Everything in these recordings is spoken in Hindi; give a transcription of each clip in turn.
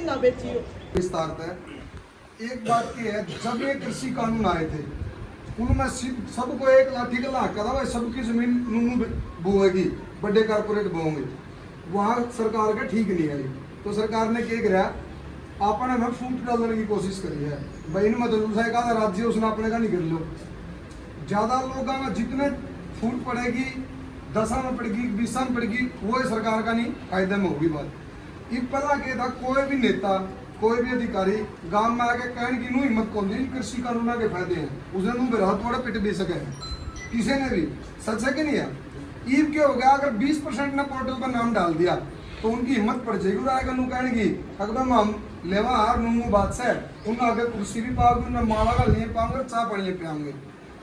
जमीन ना बेचियो। विस्तार है। एक बात की है, जब ये कृषि कानून आए थे उनमें सबको एक लाठी का लाख करा भाई सबकी जमीन नूनू बोएगी, बड़े कारपोरेट बोएंगे, वहाँ सरकार का ठीक नहीं है। तो सरकार ने क्या कराया, आपने में फूट डालने की कोशिश करी है भाई, इनमें तो दूसरा एक आधा राज्य उसने अपने का नहीं कर लो। ज़्यादा लोगों में जितने फूट पड़ेगी, 10 में पड़ेगी, 20 में पड़ेगी, वो सरकार का नहीं फायदे में होगी बात। ये पता क्या था, कोई भी नेता कोई भी अधिकारी गांव में आके कहने की नू हिम्मत कौन दी कृषि कानून के फायदे हैं, उसने नू बेरा थोड़ा पिट भी सके किसी ने भी, सच है कि नहीं है। ईब क्या हो गया, अगर 20% ने पोर्टल पर नाम डाल दिया तो उनकी हिम्मत पड़ जाएगी और आएगा नू कहने की एकदम हम लेवा हार नू बात से उन आगे कुर्सी भी पाओगे, उन्हें माला का लिए पाओगे, चाह पानी पियाओगे।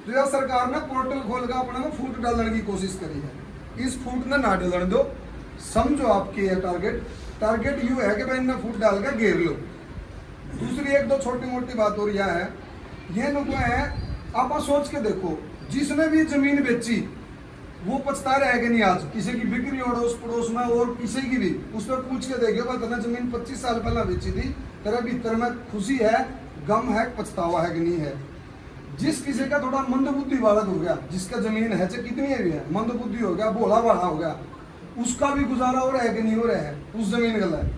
तो यह सरकार ने पोर्टल खोल कर अपने में फूट डालने की कोशिश करी है। इस फूट ने ना डालने दो, समझो आपकी है टारगेट यू है कि भाई इन्हें फूट डाल कर घेर लो। दूसरी एक दो छोटी मोटी बात और यह है, ये लोग है आप सोच के देखो, जिसने भी जमीन बेची वो पछता रहा है कि नहीं। आज किसी की बिक्री अड़ोस पड़ोस में और किसी की भी उस पर पूछ के देखिए, भाई तेने जमीन 25 साल पहले बेची थी, तेरे भीतर में खुशी है, गम है, पछतावा है कि नहीं है। जिस किसी का थोड़ा मंदबुद्धि वाला हो गया, जिसका जमीन है चाहे कितनी भी है, मंदबुद्धि हो गया, भोला भाला हो गया, उसका भी गुजारा हो रहा है कि नहीं हो रहा है उस जमीन का लाए।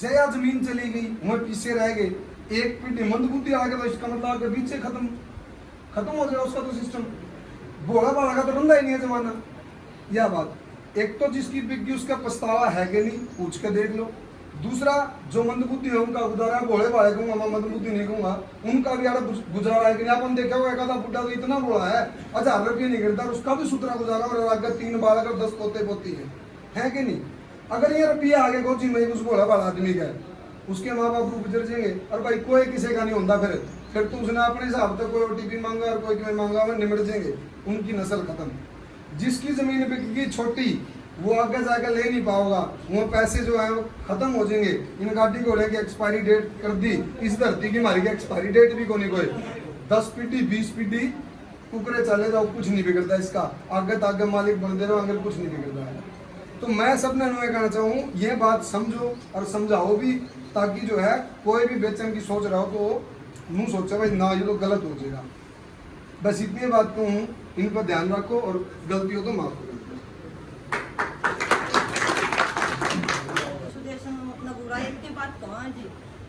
जया जमीन चली गई, वह पीछे रह गए, एक पीढ़ी मंदबुद्धि आ गया तो इसका मतलब के पीछे खत्म हो जाएगा उसका तो सिस्टम। भोला भाला का तो रंधा ही नहीं है जमाना। यह बात एक तो जिसकी बिकी उसका पछतावा है कि नहीं पूछ के देख लो। दूसरा जो मंदबुद्धि है उनका गुजारा, भोले भाले कहूंगा मैं मंदबुद्धि नहीं कहूंगा, उनका भी यार गुजारा है कि नहीं। अपन देखा हुआ एक बुढ़ा तो इतना बोला है 1000 रुपये नहीं गिरता, उसका भी सुतरा गुजारा और आगे 3 बालक और 10 पोते पोती है कि नहीं। अगर ये रुपया आगे कोची में उस भोला भाला आदमी का उसके माँ बाप को गुजर जाएंगे और भाई कोई किसी का नहीं होता, फिर तो उसने अपने हिसाब से कोई OTP मांगा और कोई मांगा हुआ निमट जाएंगे, उनकी नस्ल खत्म। जिसकी जमीन बिकेगी छोटी वो आगे जाकर ले नहीं पाओगा, वो पैसे जो है वो खत्म हो जाएंगे। इन गाड़ी घोड़े की एक्सपायरी डेट कर दी, इस धरती की हमारी एक्सपायरी डेट भी कोई 10 पीटी 20 पीटी कुकरे चले जाओ, कुछ नहीं बिगड़ता इसका। आगे तागे मालिक बन दे रहे हो, आगे कुछ नहीं बिगड़ता है। तो मैं सबने कहना चाहूँ ये बात समझो और समझाओ भी, ताकि जो है कोई भी बेचन की सोच रहा हो तो मुँह सोचा भाई ना ये तो गलत हो जाएगा। बस इतनी बात कहूँ, इन पर ध्यान रखो और गलती हो तो माफ करो।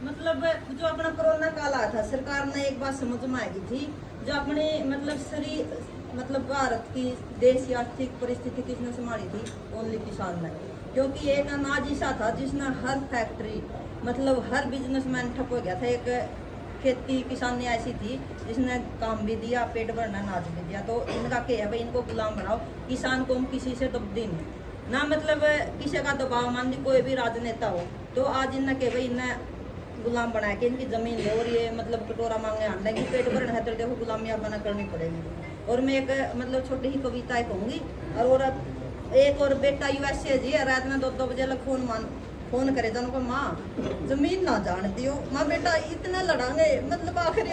मतलब जो अपना कोरोना काल आया था, सरकार ने एक बात समझ में आई थी, जो अपने मतलब शरीर मतलब भारत की देश की आर्थिक परिस्थिति किसने संभाली थी, ओनली किसान ने। क्योंकि एक अनाज ऐसा था जिसने हर फैक्ट्री मतलब हर बिजनेसमैन ठप हो गया था। एक खेती किसानी ऐसी थी जिसने काम भी दिया, पेट भरना, अनाज भी दिया। तो इनका क्या है भाई, इनको गुलाम बनाओ। किसान को हम किसी से दबदी नहीं ना, मतलब किसी का दबाव मान ली, कोई भी राजनेता हो तो आज इन्हें के भाई इन्हें गुलाम बना के इनकी जमीन ले और ये मतलब कटोरा मांगे आने लगी, पेट भरना है तो देखो गुलामी अपना करनी पड़ेगी। और मैं एक मतलब छोटी ही कविताएं कहूँगी। और एक और बेटा USA जी रात में 2 बजे लग फोन करे तो उनको माँ जमीन ना जान दियो, माँ बेटा इतना लड़ांगे मतलब आखिरी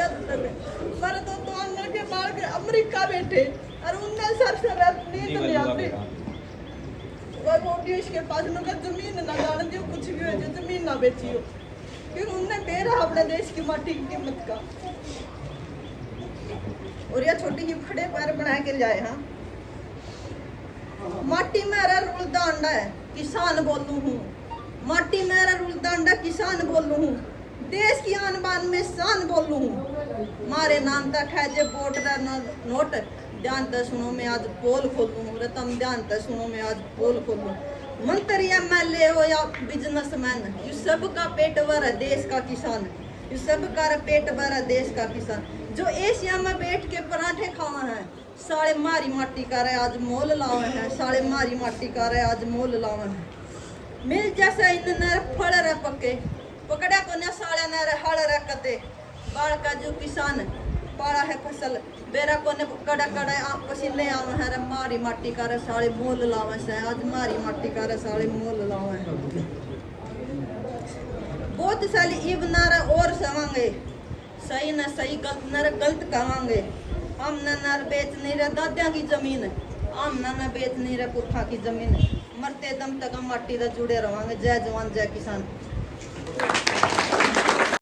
पर तो अंदर के बाहर के अमेरिका बैठे और उनने सर से नींद नहीं आती और रोटी इसके पास उनका जमीन ना जान दियो, कुछ भी हो जाए जमीन ना बेचियो। फिर उनने दे रहा अपने देश की माटी की कीमत का। और यह छोटी ही खड़े पैर बना के जाए। हाँ, माटी मेरा रुलदा अंडा है किसान बोलू हूँ, माटी मेरा रुलदा अंडा किसान बोलू हूँ, देश की आन बान में शान बोलू हूँ। मारे नाम तक है जे वोट नोट, ध्यान तक सुनो मैं आज पोल खोलू हूँ, रतम ध्यान तक सुनो मैं आज पोल खोलू। मंत्री MLA हो या बिजनेसमैन, ये सबका पेट भरा देश का किसान, ये सबका पेट भरा देश का किसान। जो एशिया में बैठ के पराठे खावा है, साले मारी माटी का रहे आज मोल लावे हैं, साले मारी माटी का रहे आज मोल लावे हैं। मिल जैसे इन फल रहे पके पकड़ा को न साले न हड़ रहे कते, बाढ़ का जो किसान पाड़ा है फसल बेरा को ने कड़ा कड़ा पसीने आवे हैं, मारी माटी का रहे साले मोल लावे से आज मारी माटी का रहे साले मोल लावे हैं। बहुत साली इब नारा और सवांगे, सही न सही गलत न गलत कहांगे। हम न बेच नहीं रहे दादा की जमीन, हम न बेच नहीं रहे पुरखा की जमीन, मरते दम तक हम माटी से जुड़े रहांगे। जय जवान जय किसान।